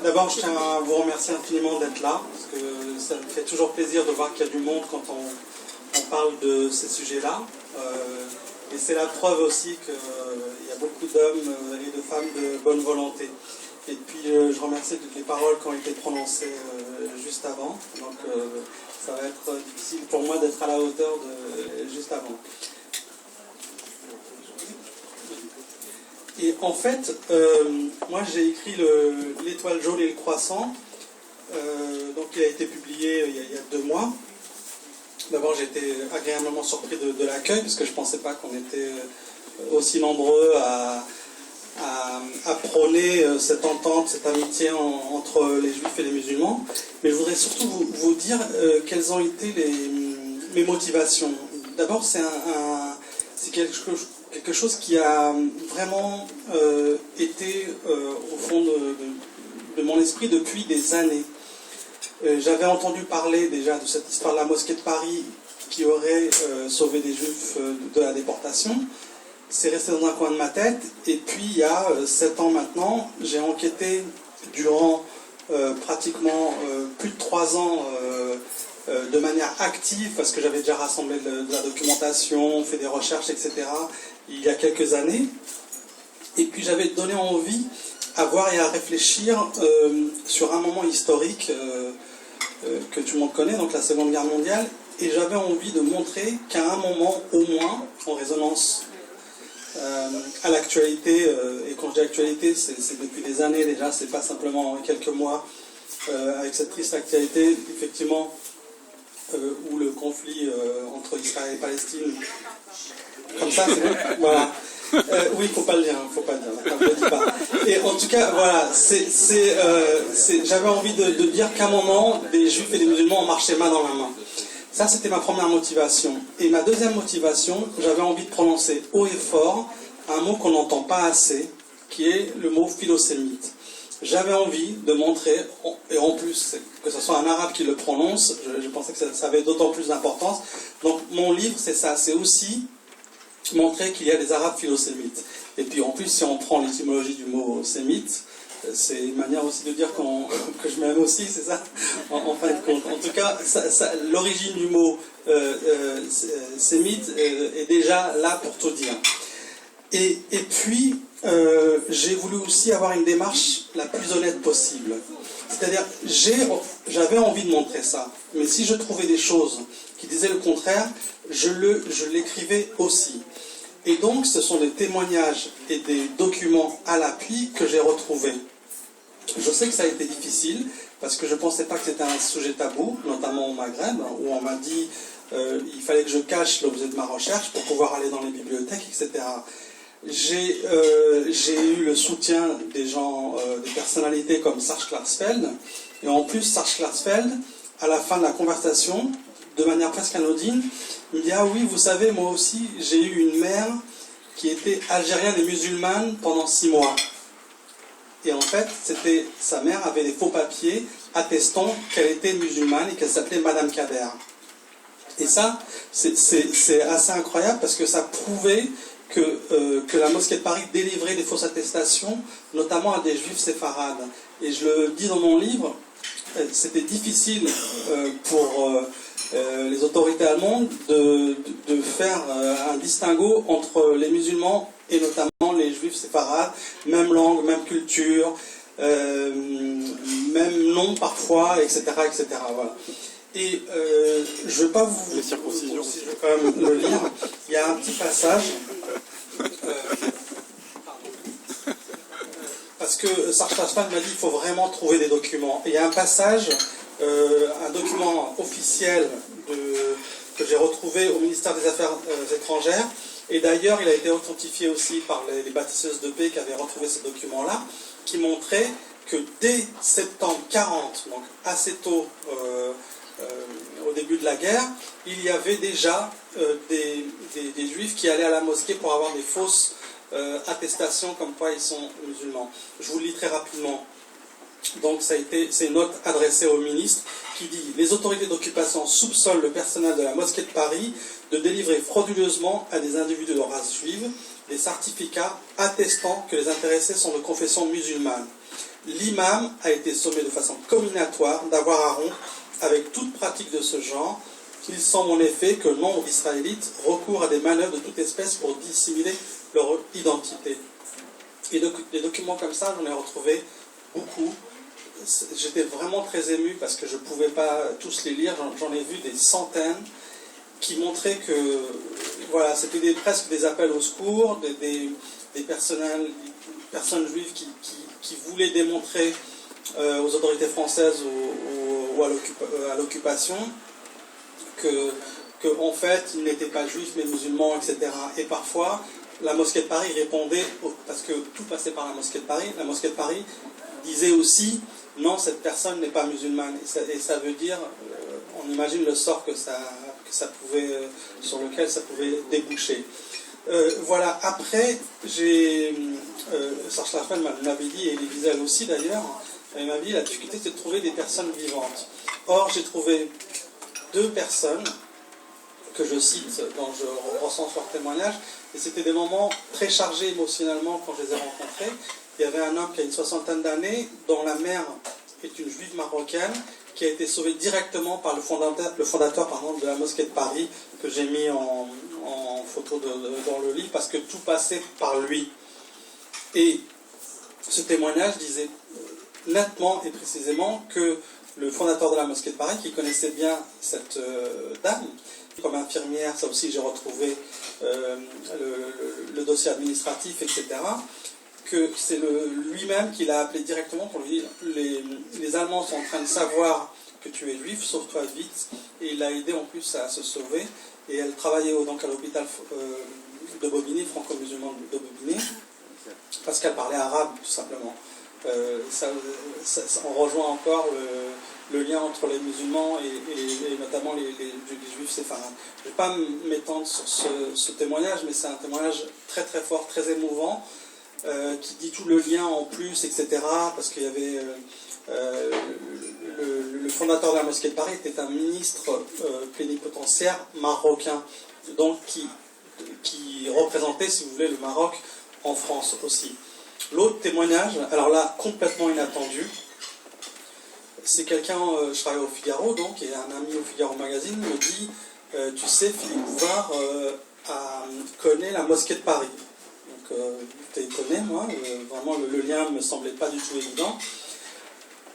D'abord, je tiens à vous remercier infiniment d'être là, parce que ça me fait toujours plaisir de voir qu'il y a du monde quand on parle de ces sujets-là. Et c'est la preuve aussi qu'il y a beaucoup d'hommes et de femmes de bonne volonté. Et puis, je remercie toutes les paroles qui ont été prononcées juste avant. Donc, ça va être difficile pour moi d'être à la hauteur de juste avant. Et en fait, moi j'ai écrit L'étoile jaune et le croissant, donc il a été publié il y a 2 mois. D'abord j'ai été agréablement surpris de l'accueil, parce que je ne pensais pas qu'on était aussi nombreux à prôner cette entente, cette amitié entre les juifs et les musulmans. Mais je voudrais surtout vous dire quelles ont été mes motivations. D'abord c'est quelque chose qui a vraiment été au fond de mon esprit depuis des années. J'avais entendu parler déjà de cette histoire de la mosquée de Paris qui aurait sauvé des juifs de la déportation. C'est resté dans un coin de ma tête. Et puis il y a 7 ans maintenant, j'ai enquêté durant pratiquement plus de 3 ans de manière active, parce que j'avais déjà rassemblé de la documentation, fait des recherches, etc. il y a quelques années. Et puis j'avais donné envie à voir et à réfléchir sur un moment historique que tout le monde connaît, donc la Seconde Guerre mondiale. Et j'avais envie de montrer qu'à un moment, au moins, en résonance à l'actualité, et quand je dis actualité, c'est depuis des années déjà, c'est pas simplement quelques mois, avec cette triste actualité, effectivement, où le conflit entre Israël et Palestine, comme ça, c'est bon. Voilà. Oui, il ne faut pas le dire, je le dis pas. Et en tout cas, voilà, j'avais envie de dire qu'à un moment, des juifs et des musulmans ont marché main dans la main. Ça, c'était ma première motivation. Et ma deuxième motivation, j'avais envie de prononcer haut et fort un mot qu'on n'entend pas assez, qui est le mot philosémite. J'avais envie de montrer, et en plus, que ce soit un arabe qui le prononce, je pensais que ça avait d'autant plus d'importance. Donc mon livre, c'est ça, c'est aussi montrer qu'il y a des arabes philosémites. Et puis en plus, si on prend l'étymologie du mot sémite, c'est une manière aussi de dire que je m'aime aussi, c'est ça, en fin de compte. En tout cas, l'origine du mot sémite est déjà là pour tout dire. Et puis, j'ai voulu aussi avoir une démarche la plus honnête possible. C'est-à-dire, j'avais envie de montrer ça. Mais si je trouvais des choses qui disaient le contraire, je l'écrivais aussi. Et donc, ce sont des témoignages et des documents à l'appui que j'ai retrouvés. Je sais que ça a été difficile, parce que je ne pensais pas que c'était un sujet tabou, notamment au Maghreb, où on m'a dit il fallait que je cache l'objet de ma recherche pour pouvoir aller dans les bibliothèques, etc. J'ai eu le soutien des gens, des personnalités comme Sarge Klarsfeld, et en plus Sarge Klarsfeld, à la fin de la conversation, de manière presque anodine, il me dit « Ah oui, vous savez, moi aussi, j'ai eu une mère qui était algérienne et musulmane pendant 6 mois. » Et en fait, sa mère avait des faux papiers attestant qu'elle était musulmane et qu'elle s'appelait Madame Kader. Et ça, c'est assez incroyable, parce que ça prouvait que la mosquée de Paris délivrait des fausses attestations, notamment à des juifs séfarades. Et je le dis dans mon livre, c'était difficile pour les autorités allemandes de faire un distinguo entre les musulmans et notamment les juifs séfarades, même langue, même culture, même nom parfois, etc. etc. Voilà. Et je ne vais pas vous... Les circoncisions. Si je vais quand même le lire. Il y a un petit passage... parce que Sarge Klarsfeld m'a dit qu'il faut vraiment trouver des documents. Et il y a un passage, un document officiel que j'ai retrouvé au ministère des Affaires étrangères. Et d'ailleurs, il a été authentifié aussi par les bâtisseuses de paix qui avaient retrouvé ce document-là, qui montrait que dès septembre 40, donc assez tôt au début de la guerre, il y avait déjà des juifs qui allaient à la mosquée pour avoir des fausses attestations comme quoi ils sont musulmans. Je vous le lis très rapidement. Donc c'est une note adressée au ministre qui dit « Les autorités d'occupation soupçonnent le personnel de la mosquée de Paris de délivrer frauduleusement à des individus de race juive des certificats attestant que les intéressés sont de confession musulmane. l'imam a été sommé de façon combinatoire d'avoir à rompre avec toute pratique de ce genre. Il semble en effet que nombre d'Israélites recourent à des manœuvres de toute espèce pour dissimuler leur identité. Et des documents comme ça, j'en ai retrouvé beaucoup. J'étais vraiment très ému parce que je ne pouvais pas tous les lire. J'en ai vu des centaines qui montraient que voilà, c'était presque des appels au secours, des personnes juives qui voulaient démontrer aux autorités françaises ou à l'occupation que en fait, ils n'étaient pas juifs mais musulmans, etc. Et parfois, la mosquée de Paris répondait, parce que tout passait par la mosquée de Paris, la mosquée de Paris disait aussi, non, cette personne n'est pas musulmane. Et ça veut dire, on imagine le sort que ça pouvait, sur lequel ça pouvait déboucher. Voilà, après, Serge Lafrel m'avait dit, et Elie Wiesel aussi d'ailleurs, il m'avait dit la difficulté c'est de trouver des personnes vivantes. Or, j'ai trouvé 2 personnes que je cite, dont je recense leur témoignage, et c'était des moments très chargés émotionnellement quand je les ai rencontrés. Il y avait un homme qui a une 60aine d'années, dont la mère est une juive marocaine, qui a été sauvée directement par le fondateur de la mosquée de Paris, que j'ai mis en photo dans le livre, parce que tout passait par lui. Et ce témoignage disait nettement et précisément que le fondateur de la mosquée de Paris, qui connaissait bien cette dame, comme infirmière, ça aussi j'ai retrouvé le dossier administratif, etc., que c'est lui-même qui l'a appelé directement pour lui dire les Allemands sont en train de savoir que tu es juif, sauve-toi vite. Et il l'a aidé en plus à se sauver. Et elle travaillait donc à l'hôpital de Bobigny, franco-musulman de Bobigny, parce qu'elle parlait arabe, tout simplement. On rejoint encore le lien entre les musulmans et notamment les juifs séfarades. Je ne vais pas m'étendre sur ce témoignage, mais c'est un témoignage très très fort, très émouvant, qui dit tout le lien en plus, etc. Parce qu'il y avait le fondateur de la mosquée de Paris était un ministre plénipotentiaire marocain, donc qui représentait, si vous voulez, le Maroc en France aussi. L'autre témoignage, alors là, complètement inattendu, c'est quelqu'un, je travaille au Figaro, donc, et un ami au Figaro Magazine me dit, tu sais, Philippe Bouvard connaît la mosquée de Paris. Donc, tu connais, moi, vraiment le lien ne me semblait pas du tout évident.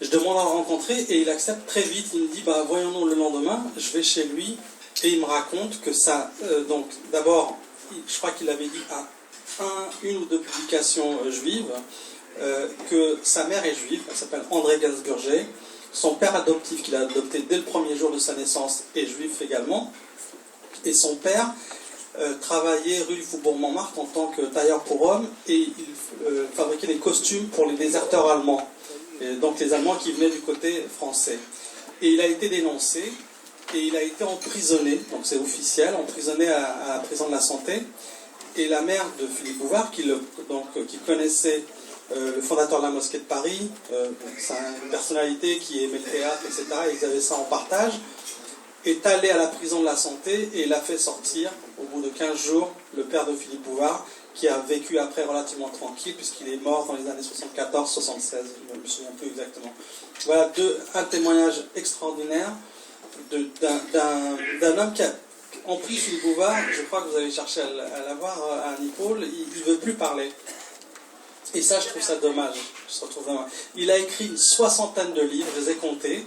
Je demande à le rencontrer et il accepte très vite. Il me dit, voyons-nous le lendemain, je vais chez lui et il me raconte que ça, donc d'abord, je crois qu'il avait dit à une ou 2 publications juives, que sa mère est juive, elle s'appelle André Gainsbourger, son père adoptif qu'il a adopté dès le premier jour de sa naissance est juif également, et son père travaillait rue du Faubourg-Montmartre en tant que tailleur pour hommes, et il fabriquait des costumes pour les déserteurs allemands, et donc les Allemands qui venaient du côté français. Et il a été dénoncé, et il a été emprisonné, donc c'est officiel, emprisonné à la prison de la Santé. Et la mère de Philippe Bouvard, qui connaissait le fondateur de la mosquée de Paris, c'est une personnalité qui aimait le théâtre, etc., et ils avaient ça en partage, est allée à la prison de la Santé et l'a fait sortir, au bout de 15 jours, le père de Philippe Bouvard, qui a vécu après relativement tranquille, puisqu'il est mort dans les années 74-76, je ne me souviens plus exactement. Voilà un témoignage extraordinaire d'un homme qui a... En plus, Philippe Bouvard, je crois que vous allez chercher à l'avoir à Nipol, il ne veut plus parler. Et ça, je trouve ça dommage. Il a écrit une 60aine de livres, je les ai comptés,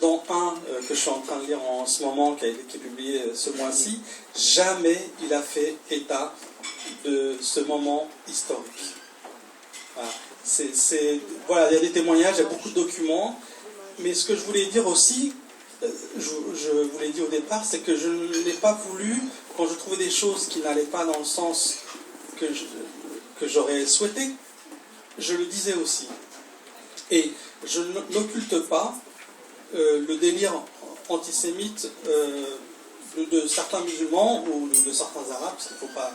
dont un que je suis en train de lire en ce moment, qui est publié ce mois-ci. Jamais il a fait état de ce moment historique. Voilà. Voilà, il y a des témoignages, il y a beaucoup de documents, mais ce que je voulais dire aussi, je vous l'ai dit au départ, c'est que je n'ai pas voulu, quand je trouvais des choses qui n'allaient pas dans le sens que j'aurais souhaité, je le disais aussi. Et je n'occulte pas le délire antisémite de certains musulmans ou de certains arabes, parce qu'il ne faut pas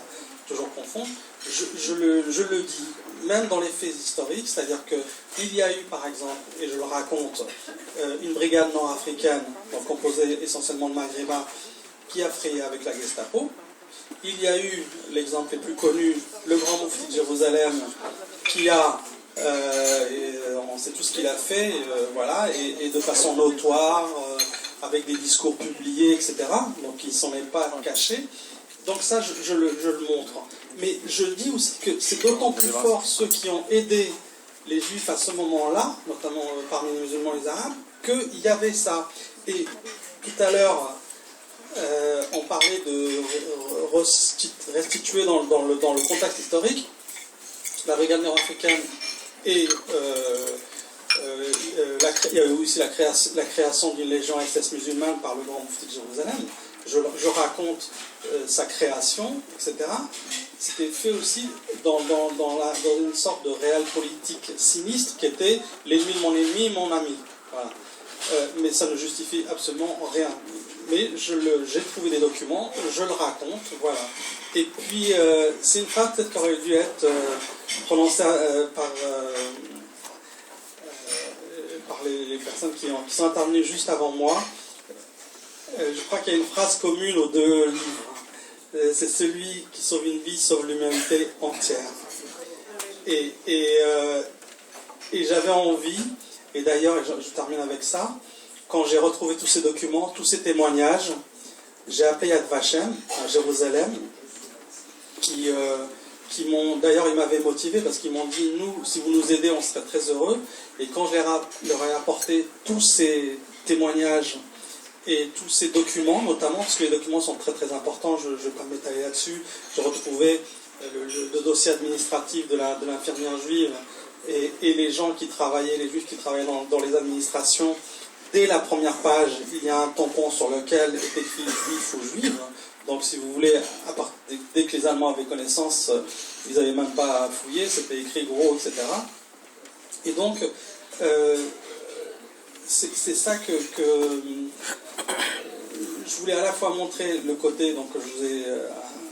toujours confondre. Je le dis, même dans les faits historiques, c'est-à-dire qu'il y a eu, par exemple, et je le raconte, une brigade nord-africaine, donc composée essentiellement de Maghrébins, qui a frayé avec la Gestapo. Il y a eu l'exemple le plus connu, le grand moufti de Jérusalem, qui a, en c'est tout ce qu'il a fait, voilà, et de façon notoire, avec des discours publiés, etc. Donc il s'en est pas caché. Donc ça, je le montre. Mais je dis aussi que c'est d'autant plus fort ceux qui ont aidé les Juifs à ce moment-là, notamment parmi les musulmans et les Arabes, qu'il y avait ça. Et tout à l'heure, on parlait de restituer dans le contexte historique la brigade nord-africaine et il y a eu aussi la création d'une légion SS musulmane par le grand moufti de Jérusalem. Je raconte sa création, etc. C'était fait aussi dans une sorte de réel politique sinistre qui était l'ennemi de mon ennemi, mon ami. Voilà. Mais ça ne justifie absolument rien. Mais j'ai trouvé des documents, je le raconte, voilà. Et puis, c'est une phrase peut-être qui aurait dû être prononcée par les personnes qui sont intervenues juste avant moi. Je crois qu'il y a une phrase commune aux deux livres. C'est celui qui sauve une vie, sauve l'humanité entière. Et j'avais envie, et d'ailleurs, je termine avec ça, quand j'ai retrouvé tous ces documents, tous ces témoignages, j'ai appelé Yad Vashem à Jérusalem, qui m'ont, d'ailleurs ils m'avaient motivé parce qu'ils m'ont dit, nous, si vous nous aidez, on serait très heureux. Et quand je leur ai apporté tous ces témoignages et tous ces documents, notamment, parce que les documents sont très très importants, je ne vais pas m'étaler là-dessus, j'ai retrouvé le dossier administratif de l'infirmière juive et les gens qui travaillaient, les juifs qui travaillaient dans les administrations. Dès la première page, il y a un tampon sur lequel est écrit juif ou juive. Donc si vous voulez, dès que les Allemands avaient connaissance, ils n'avaient même pas fouillé, c'était écrit gros, etc. Et donc, c'est ça que je voulais à la fois montrer le côté donc, que je vous ai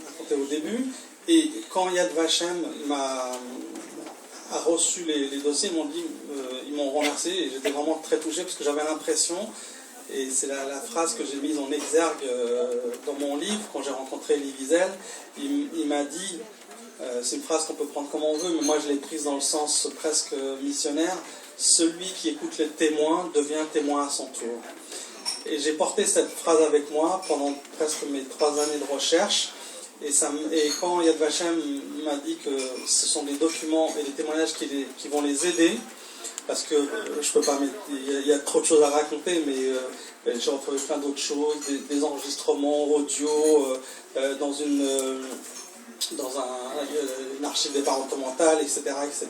raconté au début, et quand Yad Vashem a reçu les dossiers, ils m'ont remercié, et j'étais vraiment très touché parce que j'avais l'impression, et c'est la phrase que j'ai mise en exergue dans mon livre, quand j'ai rencontré Elie Wiesel, il m'a dit, c'est une phrase qu'on peut prendre comme on veut, mais moi je l'ai prise dans le sens presque missionnaire, celui qui écoute les témoins devient témoin à son tour. Et j'ai porté cette phrase avec moi pendant presque mes 3 années de recherche, et quand Yad Vashem m'a dit que ce sont des documents et des témoignages qui vont les aider, parce que je peux pas mettre, il y a trop de choses à raconter, mais j'ai retrouvé plein d'autres choses, des enregistrements audio dans une archive départementale, etc., etc.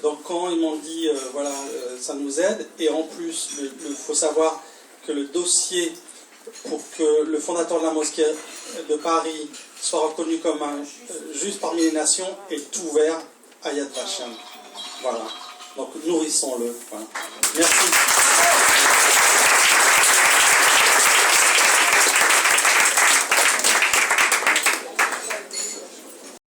Donc quand ils m'ont dit, voilà, ça nous aide, et en plus, il faut savoir que le dossier pour que le fondateur de la mosquée de Paris soit reconnu comme un juif parmi les nations est ouvert à Yad Vashem. Voilà. Donc nourrissons-le. Voilà. Merci.